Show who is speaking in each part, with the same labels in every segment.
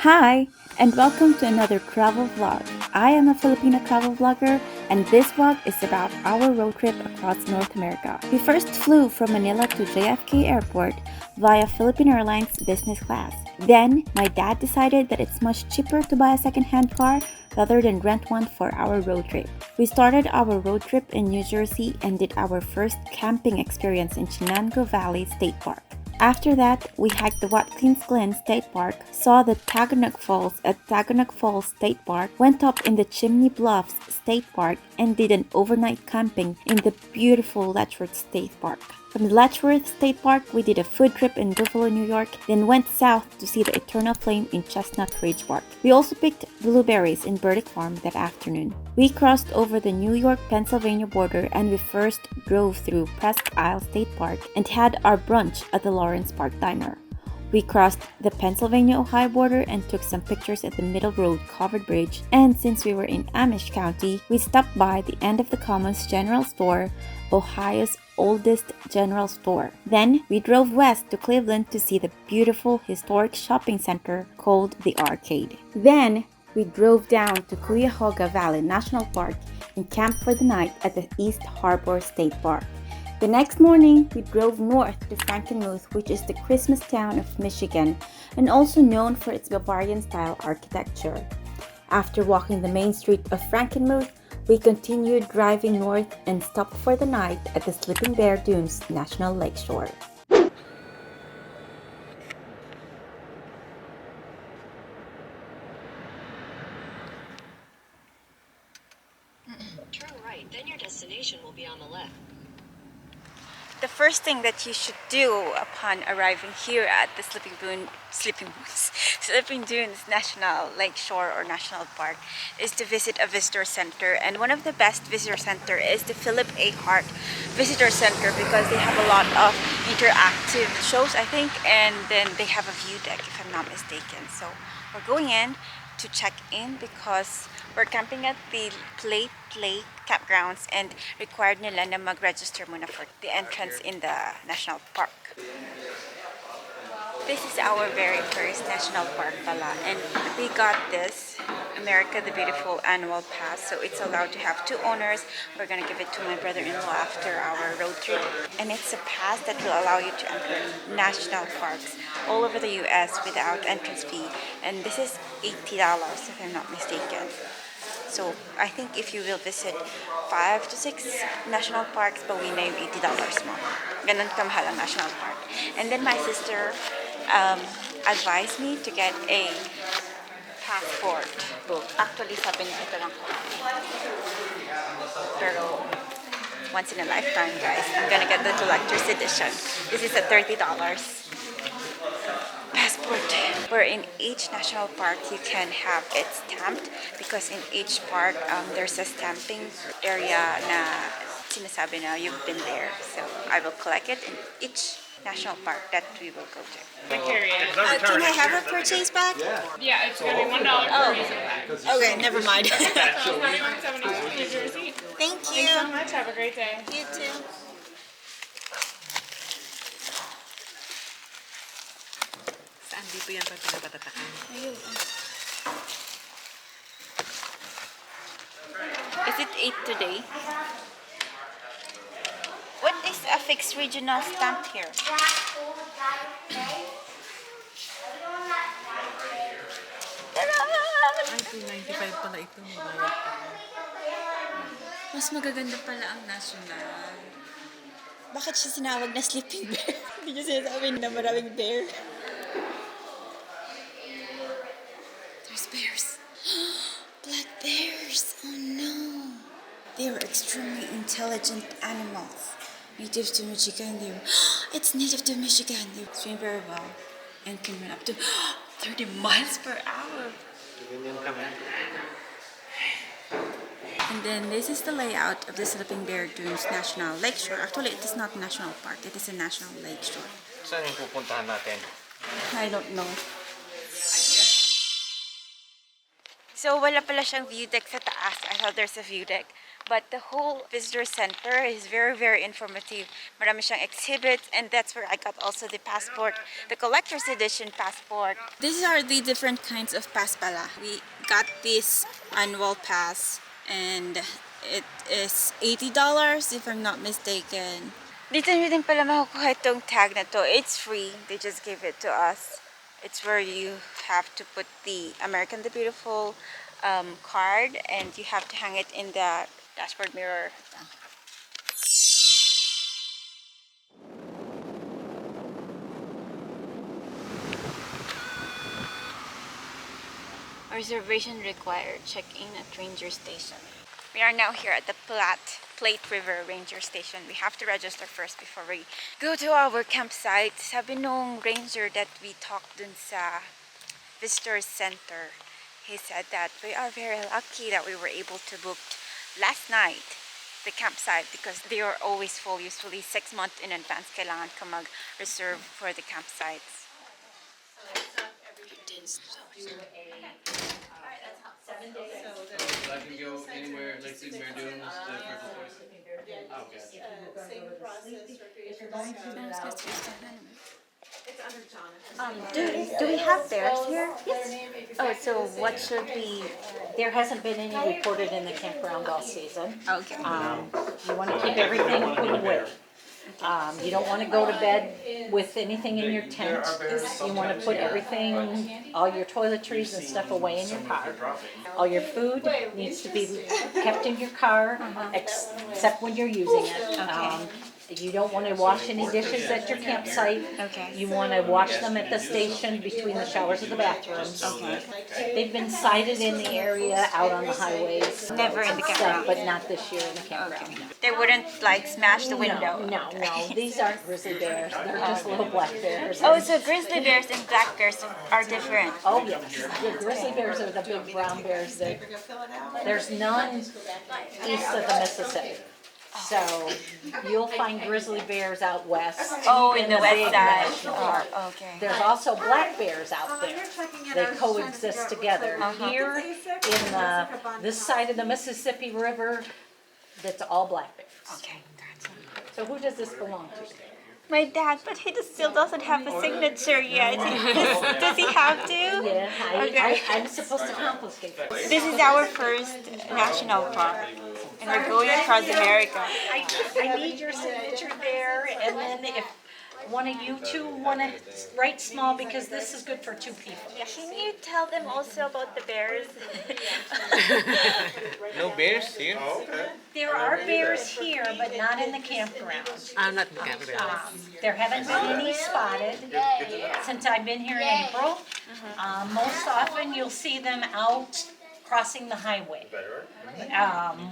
Speaker 1: Hi, and welcome to another travel vlog. I am a Filipino travel vlogger, and this vlog is about our road trip across North America. We first flew from Manila to JFK Airport via Philippine Airlines business class. Then, my dad decided that it's much cheaper to buy a second-hand car rather than rent one for our road trip. We started our road trip in New Jersey and did our first camping experience in Chenango Valley State Park. After that, we hiked the Watkins Glen State Park, saw the Tagonoc Falls at Tagonoc Falls State Park, went up in the Chimney Bluffs State Park, and did an overnight camping in the beautiful Letchworth State Park. From the Letchworth State Park, we did a food trip in Buffalo, New York, then went south to see the Eternal Flame in Chestnut Ridge Park. We also picked blueberries in Burdick Farm that afternoon. We crossed over the New York-Pennsylvania border and we first drove through Presque Isle State Park and had our brunch at the Lawrence Park Diner. We crossed the Pennsylvania-Ohio border and took some pictures at the Middle Road Covered Bridge, and since we were in Amish County, we stopped by the End of the Commons General Store, Ohio's oldest general store. Then we drove west to Cleveland to see the beautiful historic shopping center called the Arcade. Then we drove down to Cuyahoga Valley National Park and camped for the night at the East Harbor State Park. The next morning, we drove north to Frankenmuth, which is the Christmas town of Michigan and also known for its Bavarian-style architecture. After walking the main street of Frankenmuth, we continued driving north and stopped for the night at the Sleeping Bear Dunes National Lakeshore.
Speaker 2: Turn right, then your destination will be on the left.
Speaker 1: The first thing that you should do upon arriving here at the Sleeping Dunes National Lakeshore or National Park is to visit a visitor center, and one of the best visitor center is the Philip A. Hart Visitor Center because they have a lot of interactive shows, I think, and then they have a view deck if I'm not mistaken. So we're going in to check in because we're camping at the Platte River Campgrounds and required nila na mag-register muna for the entrance in the national park. This is our very first national park pala, and we got this America the Beautiful annual pass, so it's allowed to have two owners. We're gonna give it to my brother-in-law after our road trip, and it's a pass that will allow you to enter national parks all over the US without entrance fee, and this is $80 if I'm not mistaken. So I think if you will visit 5 to 6 national parks, bawi na yung $80 mo. Ganun kamahal ang national park. And then my sister advised me to get a passport book. Actually, sabi niya ito lang ko. Pero once in a lifetime, guys. I'm gonna get the collector's edition. This is at $30. Passport. Where in each national park you can have it stamped because in each park there's a stamping area na sinasabi na you've been there. So I will collect it in each national park that we will go to.
Speaker 3: Can I have a purchase bag?
Speaker 4: Yeah, it's gonna be $1 per reason bag.
Speaker 3: Okay, never mind.
Speaker 4: So it's $21.72 New Jersey.
Speaker 3: Thank
Speaker 4: Thanks
Speaker 3: you.
Speaker 4: so much. Have a great day.
Speaker 3: You too.
Speaker 2: Saan dito yan pag pinapatatakan?
Speaker 1: Is it 8 today? What is a fixed regional stamp here?
Speaker 2: Ay, $2.95 pala ito.
Speaker 3: Mas magaganda pala ang national. Bakit siya sinawag na sleeping bear? Hindi niya sinasabi na maraming bear. There's bears. Black bears. Oh no. They are extremely intelligent animals. Native to Michigan. It's native to Michigan. They swim very well and can run up to 30 miles per hour. And then this is the layout of the Sleeping Bear Dunes National Lakeshore. Actually, it is not a national park. It is a national lakeshore.
Speaker 5: Saan yung pupuntahan natin?
Speaker 1: I don't know. So, wala pala siyang view deck sa taas. I thought there's a view deck.
Speaker 3: But the whole visitor center is very, very informative. Marami siyang exhibits, and that's where I got also the passport, the collector's edition passport. These are the different kinds of pass pala. We got this annual pass, and it is $80 if I'm not mistaken. Dito nyo din pala makukuha itong tag na to. It's free. They just gave it to us. It's where you have to put the American the Beautiful card, and you have to hang it in the dashboard mirror. Reservation required. Check in at Ranger Station. We are now here at the Platte River Ranger Station. We have to register first before we go to our campsite. Sabi nung ranger that we talked dun sa visitor center, he said that we are very lucky that we were able to book last night the campsite because they are always full. Usually 6 months in advance kailangan ka mag-reserve for the campsites.
Speaker 5: I can go anywhere, like Sigmar Dunes to purchase toys. Oh, okay.
Speaker 2: Same process, recreation.
Speaker 3: Do we have bears here? Yes. Oh, so what should we?
Speaker 6: There hasn't been any reported in the campground all season.
Speaker 3: Okay.
Speaker 6: You want to keep everything put away. You don't want to go to bed with anything in your tent. You want to put everything, all your toiletries and stuff away in your car. All your food needs to be kept in your car, except when you're using it. You don't want to wash any dishes at your campsite.
Speaker 3: Okay.
Speaker 6: You want to wash them at the station between the showers and the bathrooms. They've been sighted in the area out on the highways.
Speaker 3: Never in the campground.
Speaker 6: But not this year in the campground.
Speaker 3: They wouldn't like smash the window.
Speaker 6: No, these aren't grizzly bears. They're just little black bears.
Speaker 3: Oh, so grizzly bears and black bears are different.
Speaker 6: Oh, yes. The grizzly bears are the big brown bears. There's none east of the Mississippi. So you'll find grizzly bears out west.
Speaker 3: Oh, in the west
Speaker 6: big
Speaker 3: side.
Speaker 6: national park.
Speaker 3: Oh, okay.
Speaker 6: There's also black bears out there. They coexist together. Here in this side of the Mississippi River, that's all black bears.
Speaker 3: Okay.
Speaker 6: So who does this belong to?
Speaker 3: My dad, but he still doesn't have a signature yet. Does he have to?
Speaker 6: Yeah,
Speaker 3: Okay.
Speaker 6: I'm supposed to confiscate this.
Speaker 3: This is our first national park, and we're going across America.
Speaker 6: I need your signature there, and then if one of you two want to write small, because this is good for 2 people.
Speaker 3: Can you tell them also about the bears?
Speaker 5: No bears here?
Speaker 6: There are bears here, but not in the campground.
Speaker 2: I'm not in the campground.
Speaker 6: There haven't been any spotted since I've been here in April. Most often you'll see them out crossing the highway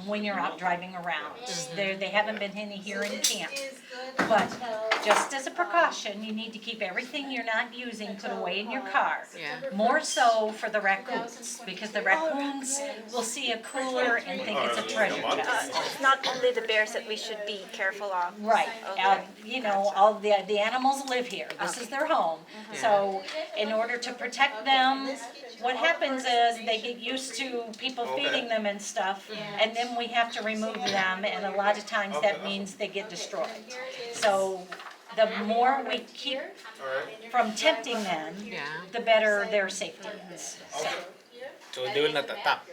Speaker 6: when you're out driving around. They haven't been any here in camp. But just as a precaution, you need to keep everything you're not using put away in your car.
Speaker 2: Yeah.
Speaker 6: More so for the raccoons, because the raccoons will see a cooler and think it's a treasure chest.
Speaker 3: It's not only the bears that we should be careful of.
Speaker 6: Right, all the animals live here, this is their home. So in order to protect them, what happens is they get used to people feeding them and stuff, and then we have to remove them, and a lot of times that means they get destroyed. So the more we keep from tempting them, the better their safety is.
Speaker 7: So they will not attack.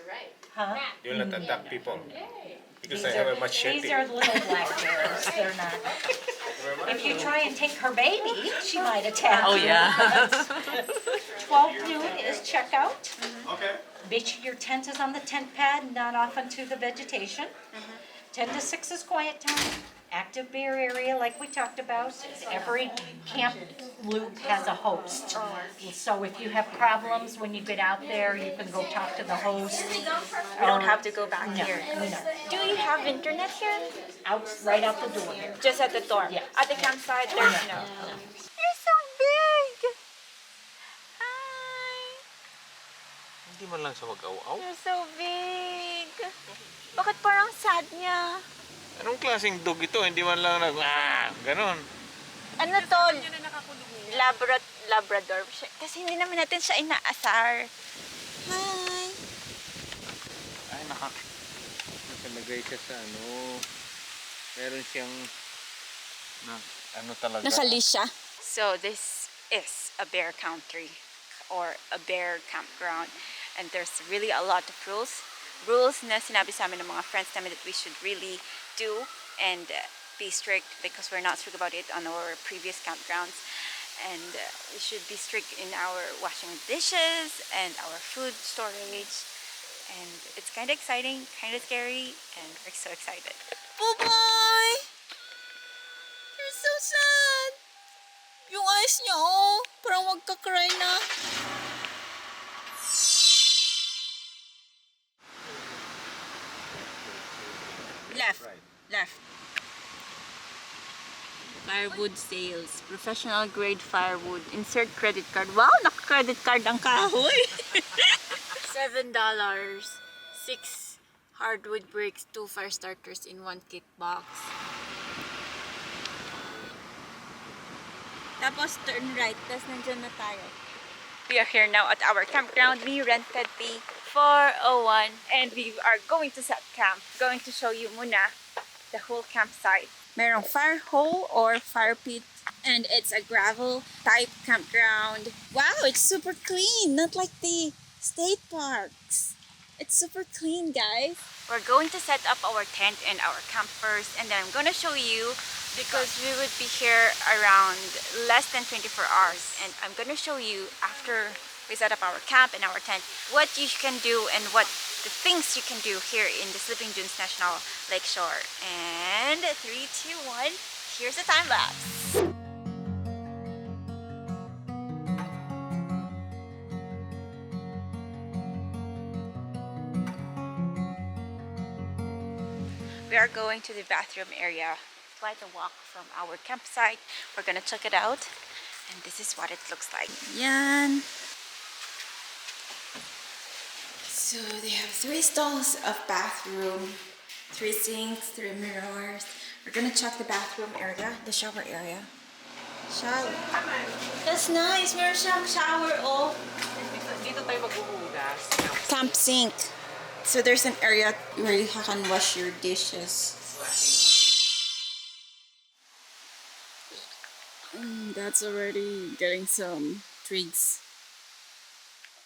Speaker 6: Huh?
Speaker 7: They will not attack people because they have a machete.
Speaker 6: These are little black bears, they're not. If you try and take her baby, she might attack you.
Speaker 2: Oh, yeah.
Speaker 6: 12 noon is checkout. Make sure your tent is on the tent pad, not off onto the vegetation. 10 to 6 is quiet time. Active bear area, like we talked about. Every camp loop has a host. So if you have problems when you get out there, you can go talk to the host.
Speaker 3: We don't have to go back here.
Speaker 6: No.
Speaker 3: Do you have internet here?
Speaker 6: Right out the door here.
Speaker 3: Just at the dorm?
Speaker 6: Yes.
Speaker 3: At the campsite, there's no. You're so big! Hi!
Speaker 7: Hindi man lang siya mag-aw-aw.
Speaker 3: You're so big! Bakit parang sad niya?
Speaker 7: Anong klaseng dog ito? Hindi man lang ganon.
Speaker 3: Ano to? Labrador. Kasi hindi naman natin siya inaasar. Hi!
Speaker 7: Ay, Nakalagay siya sa ano. Meron siyang na, ano talaga.
Speaker 3: Nakalish siya. So this is a bear country or a bear campground, and there's really a lot of rules na sinabi sa amin ng mga friends namin that we should really do and be strict, because we're not strict about it on our previous campgrounds. And we should be strict in our washing dishes and our food storage. And it's kind of exciting, kind of scary, and we're so excited. Boy! You're so sad! Yung eyes niya, oh! Parang magka-cry na. Left. Left. Firewood sales. Professional grade firewood. Insert credit card. Wow! Naka-credit card ang kahoy! $7. 6 hardwood bricks, 2 fire starters in 1 kit box. Tapos turn right, tapos nandiyan na tayo. We are here now at our campground. We rented the 401 and we are going to set camp. Going to show you muna the whole campsite. Merong fire hole or fire pit, and it's a gravel type campground. Wow, it's super clean, not like the state parks. It's super clean, guys. We're going to set up our tent and our camp first, and then I'm gonna show you, because we would be here around less than 24 hours, and I'm gonna show you after we set up our camp and our tent what you can do and what the things you can do here in the Sleeping Dunes National Lakeshore. And 3, 2, 1, here's the time lapse. We are going to the bathroom area. Quite a walk from our campsite. We're gonna check it out, and this is what it looks like. Yan. So they have 3 stalls of bathroom, 3 sinks, 3 mirrors. We're gonna check the bathroom area, the shower area. Shower. That's nice. Meron siyang shower, oh.
Speaker 2: Dito tayo maghuhugas.
Speaker 3: Camp sink. So there's an area where you can wash your dishes. That's already getting some twigs.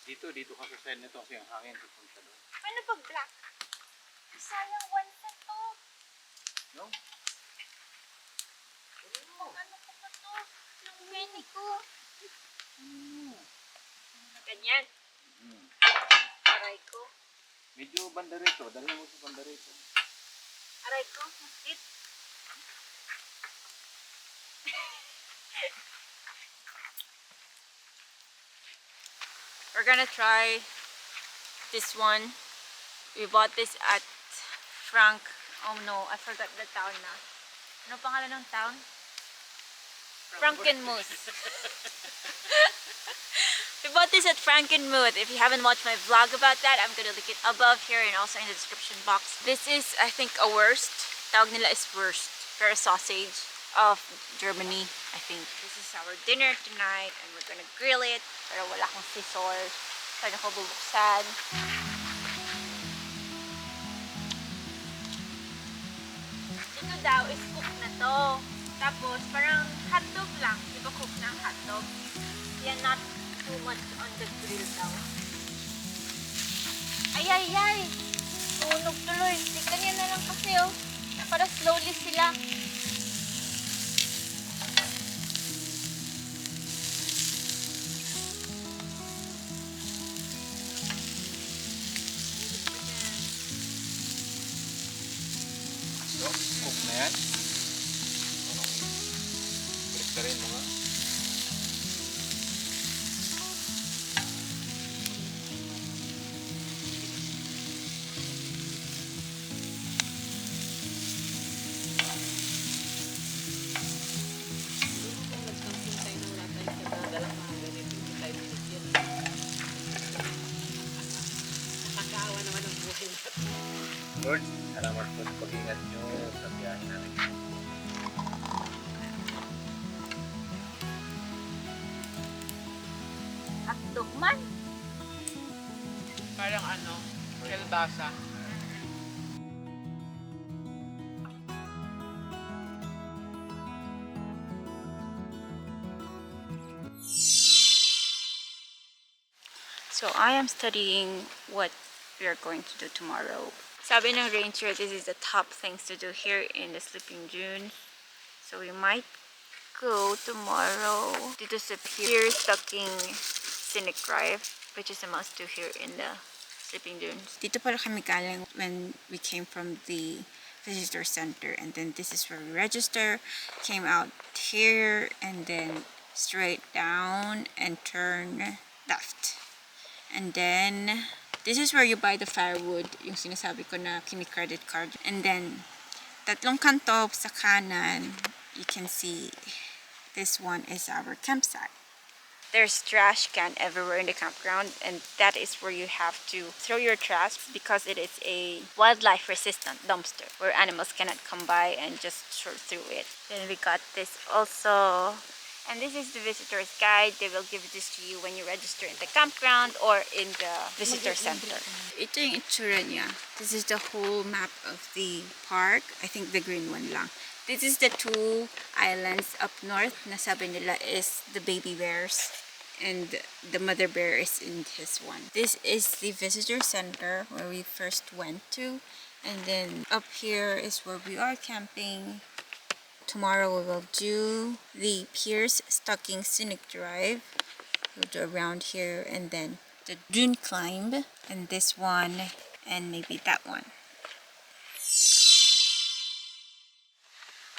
Speaker 7: Dito ka sa side nito kasi ang hangin pupunta doon.
Speaker 3: Ano pag black? Sayang 1 set to.
Speaker 7: No?
Speaker 3: Ano ko pa to? Yung penny ko. Ganyan. Aray ko.
Speaker 7: Medyo banda rito. Dali mo sa banda rito.
Speaker 3: Aray ko. Mastit. We're gonna try this one. We bought this at Frank. Oh no, I forgot the town na. Ano pangalan ng town? Frankenmuth. We bought this at Frankenmuth. If you haven't watched my vlog about that, I'm gonna link it above here and also in the description box. This is, I think, a wurst. Tawag nila is wurst. Pero sausage of Germany, I think. This is our dinner tonight, and we're gonna grill it. Pero wala akong scissors. Paano ko bubuksan? Ito daw is cook na to. Tapos parang hotdog lang. Di ba cook na ang hotdog? Yan, not too much on the grill daw. Ay, ay, ay! Tunog tuloy. Di kanya na lang kasi, oh. Para slowly sila.
Speaker 7: So, cook na yan. Balik ka rin mga.
Speaker 2: Nakakaawa naman ang buhay natin.
Speaker 7: Lord, salamat po sa pag-ingat nyo sa biyahe namin.
Speaker 3: Hotdog man.
Speaker 2: Parang ano, kielbasa.
Speaker 1: I am studying what we are going to do tomorrow. Sabi ng ranger, this is the top things to do here in the Sleeping Dunes. So we might go tomorrow dito sa pier stocking scenic drive, which is a must do here in the Sleeping Dunes. Dito pala kami galing when we came from the visitor center, and then this is where we register. Came out here and then straight down and turn left. And then this is where you buy the firewood, yung sinasabi ko na kini-credit card. And then tatlong kanto sa kanan, you can see this one is our campsite. There's trash can everywhere in the campground, and that is where you have to throw your trash because it is a wildlife resistant dumpster where animals cannot come by and just sort through it. Then we got this also. And this is the visitor's guide. They will give this to you when you register in the campground or in the visitor center. Ito yung itsura niya. This is the whole map of the park. I think the green one lang. This is the two islands up north na sabi nila is the baby bears. And the mother bear is in this one. This is the visitor center where we first went to. And then up here is where we are camping. Tomorrow we will do the Pierce Stocking Scenic Drive. We'll do around here, and then the dune climb, and this one, and maybe that one.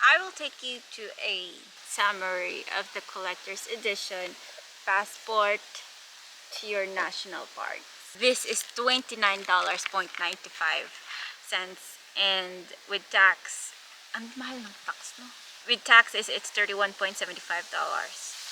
Speaker 1: I will take you to a summary of the collector's edition passport to your national park. This is $29.95, and with tax, ang mahal ng tax, no? With taxes, it's $31.75.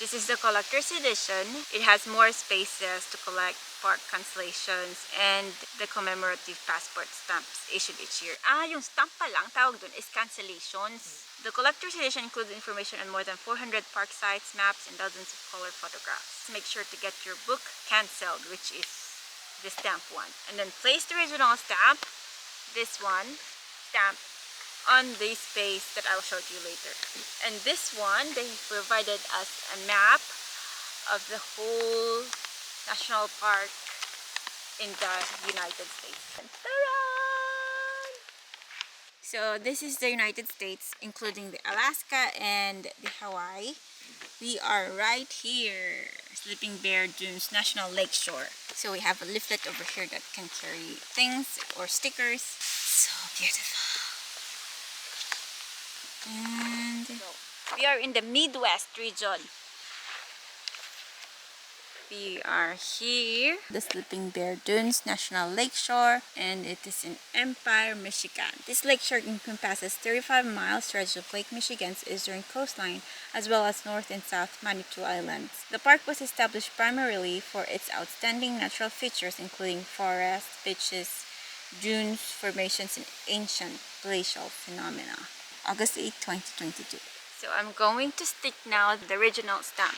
Speaker 1: This is the collector's edition. It has more spaces to collect park cancellations and the commemorative passport stamps issued each year. Yung stamp pa lang, tawag dun is cancellations. The collector's edition includes information on more than 400 park sites, maps, and dozens of color photographs. Make sure to get your book canceled, which is the stamp one. And then place the original stamp, this one, stamp, on the space that I'll show you later. And this one, they provided us a map of the whole national park in the United States. Ta-da! So this is the United States, including the Alaska and the Hawaii. We are right here, Sleeping Bear Dunes National Lakeshore. So we have a leaflet over here that can carry things or stickers. So beautiful. And we are in the Midwest region. We are here, the Sleeping Bear Dunes National Lakeshore, and it is in Empire, Michigan. This lakeshore encompasses 35 miles stretch of Lake Michigan's eastern coastline, as well as North and South Manitou Islands. The park was established primarily for its outstanding natural features, including forests, beaches, dunes, formations, and ancient glacial phenomena. August 8, 2022. So I'm going to stick now the original stamp.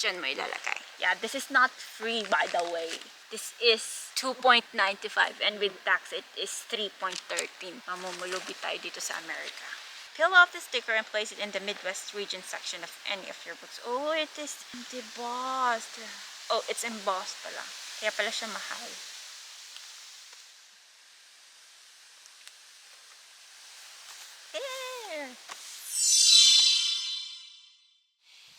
Speaker 1: Diyan mo ilalagay. Yeah, this is not free, by the way. This is $2.95, and with tax it is $3.13. Mamumulubi tayo dito sa America. Peel off the sticker and place it in the Midwest region section of any of your books. Oh, it is embossed. Oh, it's embossed pala. Kaya pala siya mahal.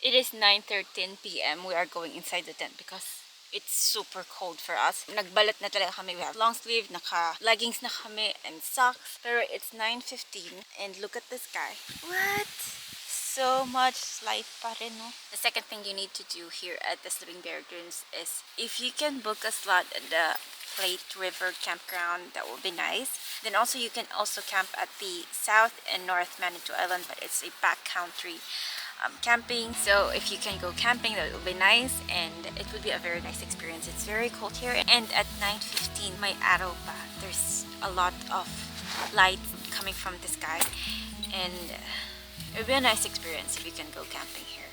Speaker 1: It is 9:13 p.m. We are going inside the tent because it's super cold for us. Nagbalat na talaga kami. We have long sleeve, naka-leggings na kami, and socks. Pero it's 9:15 and look at the sky. What? So much light pa rin, no? The second thing you need to do here at the Sleeping Bear Dunes is if you can book a slot at the Platte River Campground, that would be nice. Then also you can also camp at the South and North Manitou Island, but it's a backcountry camping. So if you can go camping, that would be nice, and it would be a very nice experience. It's very cold here, and at 9:15 may araw pa. There's a lot of light coming from the sky, and it would be a nice experience if you can go camping here.